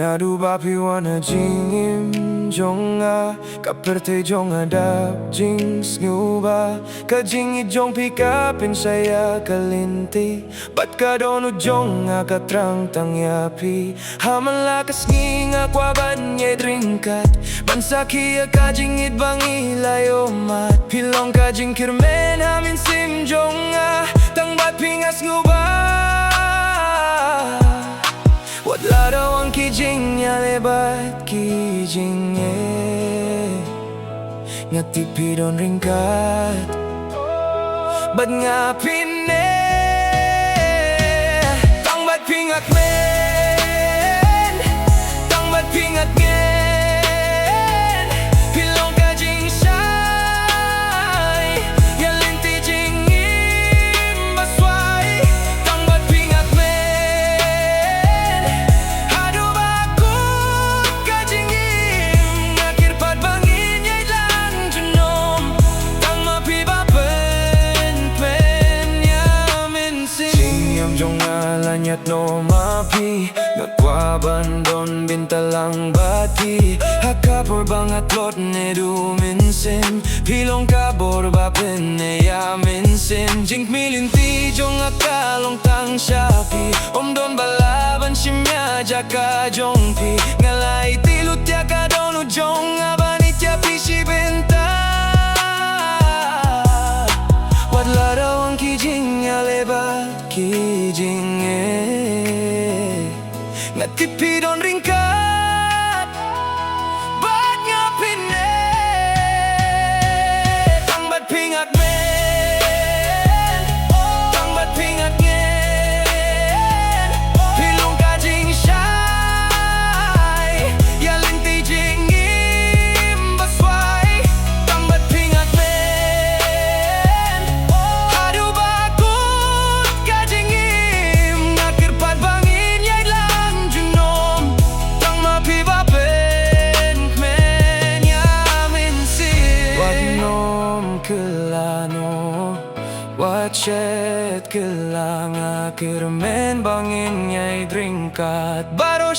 Naduh wana jingim Jong pyrthei Jong jing sngewbha jingieit Jong pynshai lynti bat dohnud Jong thrang Tang hamalakas kwah ryngkat sakhi jingieit ïaleh pilong jing kyrmen mynsiem Jong Tang sngewbha lada jing ïaleh bat jingieit tipidon ryngkat bat phin Tang Kmen Tang ngen pilong pynshai lynti jingim baswai Tang Kmen aduh bakut jingim ngakirpat bangin iaid lang junom Tang mynsiem jingim Jong lanyat no kwah bandon bintalang bati hakapor bangat lot Naduh mynsiem pilong pyrthei mynsiem jing lynti Jong long Tang shapi don balaban simya jaka Jong ngalai tilut dohnud Jong banitya pisi benta lada jing ïaleh bat jingieit tipidon ryngkat bat phin Tang Kmen Tang ngen pilong pynshai lynti jingim baswai Tang Kmen aduh bakut jingim ngakirpat bangin iaid lang junom Tang Kmen mynsiem wadnom kelano wachet kelang kyrmen bangin iaid ryngkat baro